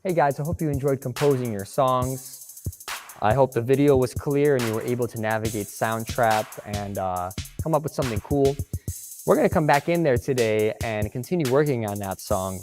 Hey guys, I hope you enjoyed composing your songs. I hope the video was clear and you were able to navigate Soundtrap and come up with something cool. We're gonna come back in there today and continue working on that song,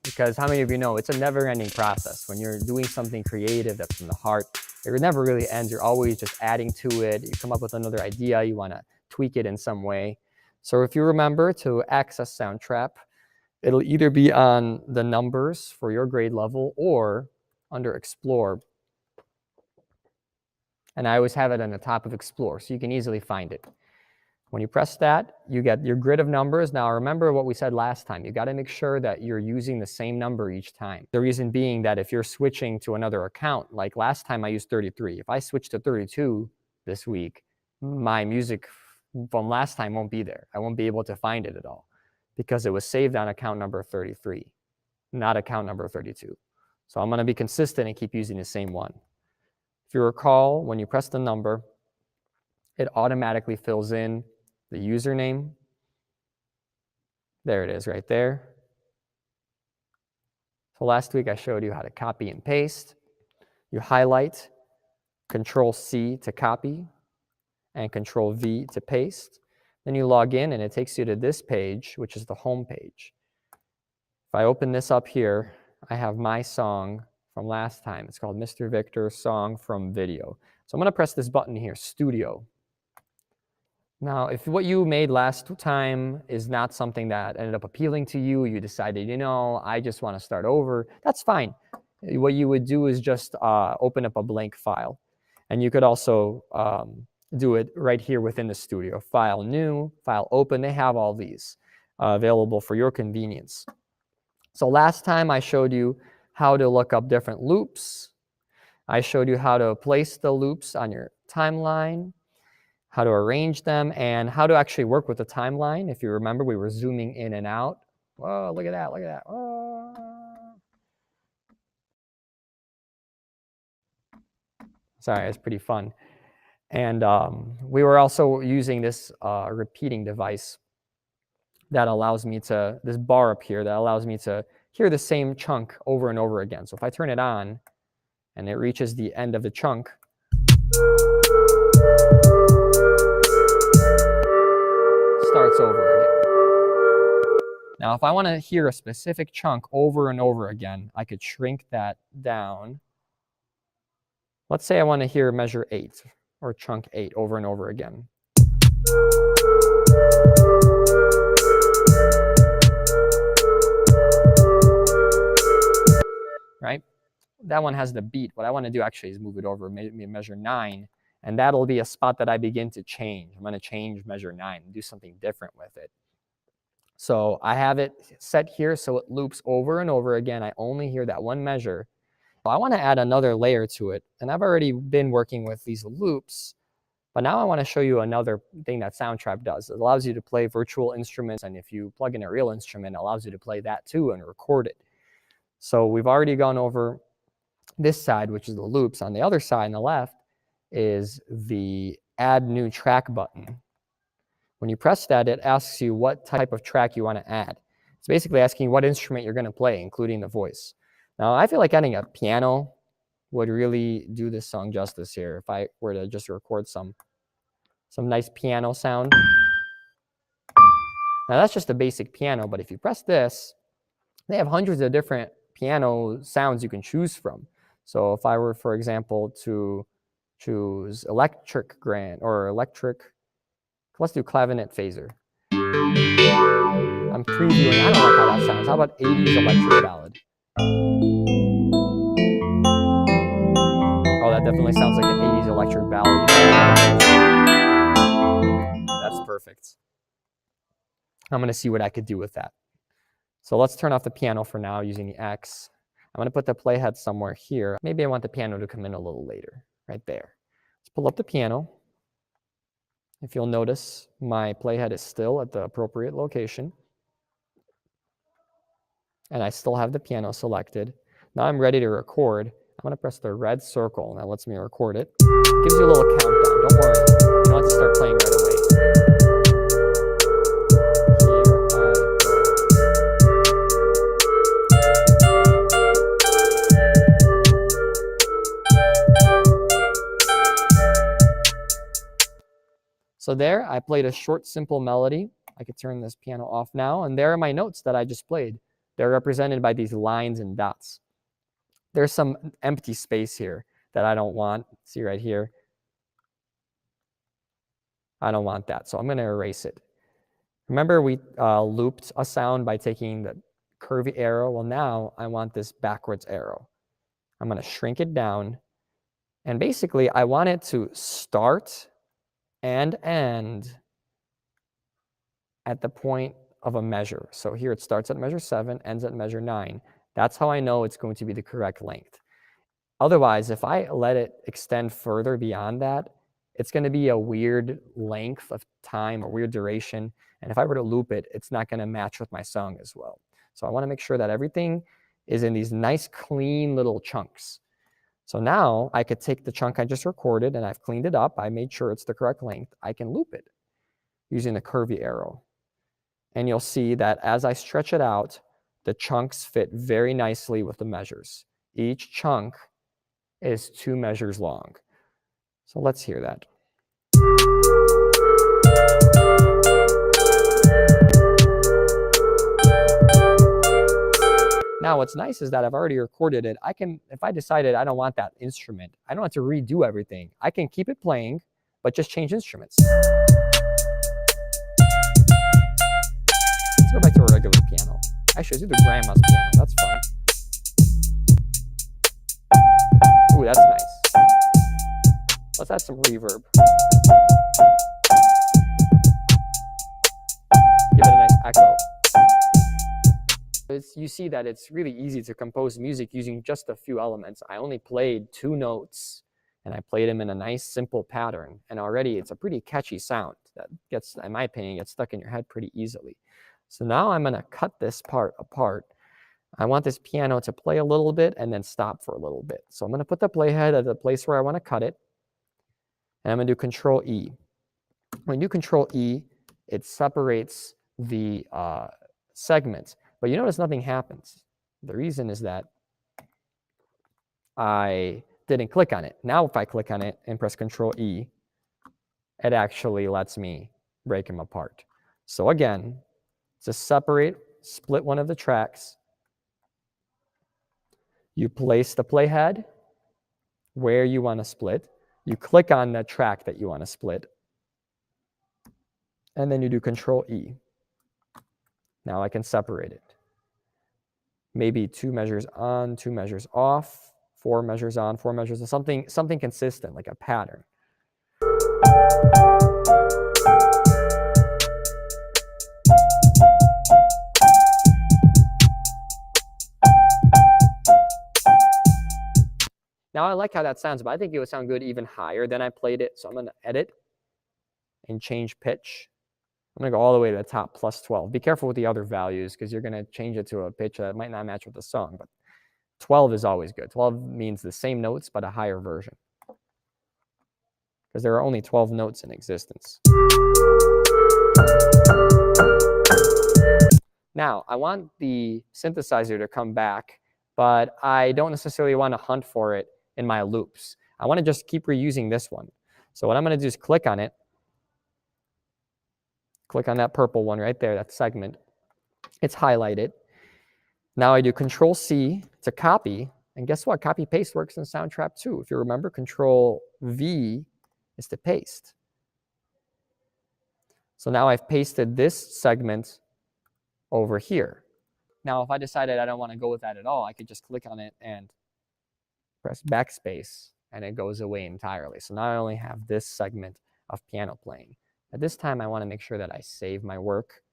because how many of you know it's a never-ending process. When you're doing something creative that's from the heart, it never really ends. You're always just adding to it. You come up with another idea, you wanna tweak it in some way. So if you remember to access Soundtrap, it'll either be on the numbers for your grade level or under Explore. And I always have it on the top of Explore, so you can easily find it. When you press that, you get your grid of numbers. Now remember what we said last time. You got to make sure that you're using the same number each time. The reason being that if you're switching to another account, like last time I used 33. If I switch to 32 this week, my music from last time won't be there. I won't be able to find it at all, because it was saved on account number 33, not account number 32. So I'm going to be consistent and keep using the same one. If you recall, when you press the number, it automatically fills in the username. There it is right there. So last week I showed you how to copy and paste. You highlight, Control-C to copy, and Control-V to paste. Then you log in and it takes you to this page, which is the home page. If I open this up here, I have my song from last time. It's called Mr. Victor Song from Video. So I'm going to press this button here, Studio. Now, if what you made last time is not something that ended up appealing to you, you decided, you know, I just want to start over, that's fine. What you would do is just open up a blank file. And you could also do it right here within the studio. File new, file open, they have all these available for your convenience. So last time I showed you how to look up different loops. I showed you how to place the loops on your timeline, how to arrange them, and how to actually work with the timeline. If you remember, we were zooming in and out. Whoa, look at that, look at that. Whoa. Sorry, it's pretty fun. And we were also using this repeating device that allows me to, this bar up here, that allows me to hear the same chunk over and over again. So if I turn it on and it reaches the end of the chunk, starts over again. Now, if I want to hear a specific chunk over and over again, I could shrink that down. Let's say I want to hear measure 8 or chunk 8 over and over again. Right? That one has the beat. What I want to do actually is move it over, maybe measure 9, and that'll be a spot that I begin to change. I'm going to change measure 9 and do something different with it. So I have it set here so it loops over and over again. I only hear that one measure. I want to add another layer to it, and I've already been working with these loops, but now I want to show you another thing that Soundtrap does. It allows you to play virtual instruments, and if you plug in a real instrument, it allows you to play that too and record it. So we've already gone over this side, which is the loops. On the other side, on the left, is the Add New Track button. When you press that, it asks you what type of track you want to add. It's basically asking what instrument you're going to play, including the voice. Now, I feel like adding a piano would really do this song justice here. If I were to just record some nice piano sound. Now, that's just a basic piano, but if you press this, they have hundreds of different piano sounds you can choose from. So if I were, for example, to choose electric grand or electric, let's do clavinet phaser. I'm previewing, I don't like how that sounds. How about 80s electric ballad? Oh, that definitely sounds like an 80s electric ballad. That's perfect. I'm going to see what I could do with that. So let's turn off the piano for now using the X. I'm going to put the playhead somewhere here. Maybe I want the piano to come in a little later, right there. Let's pull up the piano. If you'll notice, my playhead is still at the appropriate location. And I still have the piano selected. Now I'm ready to record. I'm going to press the red circle, and that lets me record it. It gives you a little countdown. Don't worry. You don't have to start playing right away. Here I go. So there, I played a short, simple melody. I could turn this piano off now, and there are my notes that I just played. They're represented by these lines and dots. There's some empty space here that I don't want. See right here? I don't want that, so I'm going to erase it. Remember we looped a sound by taking the curvy arrow? Well, now I want this backwards arrow. I'm going to shrink it down, and basically I want it to start and end at the point of a measure. So here it starts at measure 7, ends at measure 9. That's how I know it's going to be the correct length. Otherwise, if I let it extend further beyond that, it's going to be a weird length of time, a weird duration. And if I were to loop it, it's not going to match with my song as well. So I want to make sure that everything is in these nice, clean little chunks. So now I could take the chunk I just recorded and I've cleaned it up. I made sure it's the correct length. I can loop it using the curvy arrow. And you'll see that as I stretch it out, the chunks fit very nicely with the measures. Each chunk is 2 measures long. So let's hear that. Now what's nice is that I've already recorded it. I can, if I decided I don't want that instrument, I don't have to redo everything. I can keep it playing, but just change instruments. Let's go back to a regular piano. Actually, let's do the grandma's piano. That's fun. Ooh, that's nice. Let's add some reverb. Give it a nice echo. You see that it's really easy to compose music using just a few elements. I only played 2 notes, and I played them in a nice, simple pattern. And already it's a pretty catchy sound that gets, in my opinion, gets stuck in your head pretty easily. So now I'm going to cut this part apart. I want this piano to play a little bit and then stop for a little bit. So I'm going to put the playhead at the place where I want to cut it. And I'm going to do Control E. When you do Control E, it separates the segments. But you notice nothing happens. The reason is that I didn't click on it. Now if I click on it and press Control E, it actually lets me break them apart. So again, to separate, split one of the tracks, you place the playhead where you want to split. You click on the track that you want to split. And then you do Control E. Now I can separate it. Maybe 2 measures on, 2 measures off, 4 measures on, 4 measures off, something consistent, like a pattern. Now I like how that sounds, but I think it would sound good even higher than I played it. So I'm going to edit and change pitch. I'm going to go all the way to the top, plus 12. Be careful with the other values because you're going to change it to a pitch that might not match with the song. But 12 is always good. 12 means the same notes, but a higher version. Because there are only 12 notes in existence. Now, I want the synthesizer to come back, but I don't necessarily want to hunt for it in my loops. I want to just keep reusing this one. So what I'm going to do is click on it. Click on that purple one right there, that segment. It's highlighted. Now I do Control C to copy. And guess what? Copy paste works in Soundtrap II. If you remember, Control V is to paste. So now I've pasted this segment over here. Now, if I decided I don't want to go with that at all, I could just click on it and press backspace, and it goes away entirely. So now I only have this segment of piano playing. At this time, I want to make sure that I save my work.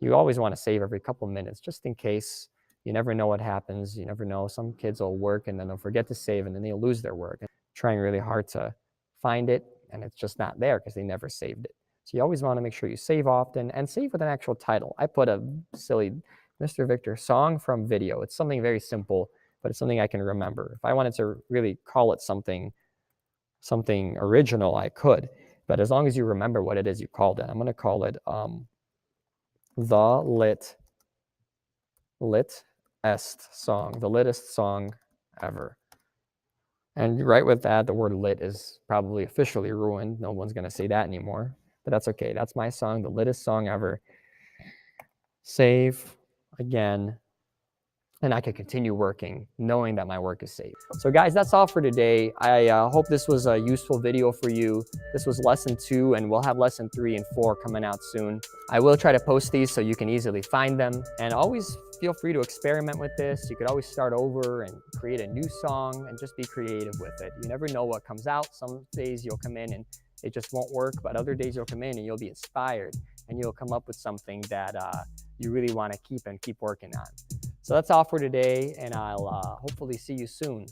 You always want to save every couple minutes, just in case. You never know what happens. You never know. Some kids will work, and then they'll forget to save, and then they'll lose their work. Trying really hard to find it, and it's just not there because they never saved it. So you always want to make sure you save often, and save with an actual title. I put a silly Mr. Victor song from video. It's something very simple, but it's something I can remember. If I wanted to really call it something original, I could. But as long as you remember what it is you called it, I'm going to call it the litest song, the littest song ever. And right with that, the word lit is probably officially ruined. No one's going to say that anymore. but that's okay. That's my song, the littest song ever. Save again. And I could continue working knowing that my work is safe. So guys, that's all for today. I hope this was a useful video for you. This was lesson 2, and we'll have lesson 3 and 4 coming out soon. I will try to post these so you can easily find them, and always feel free to experiment with this. You could always start over and create a new song and just be creative with it. You never know what comes out. Some days you'll come in and it just won't work, but other days you'll come in and you'll be inspired and you'll come up with something that you really want to keep working on. So that's all for today, and I'll hopefully see you soon.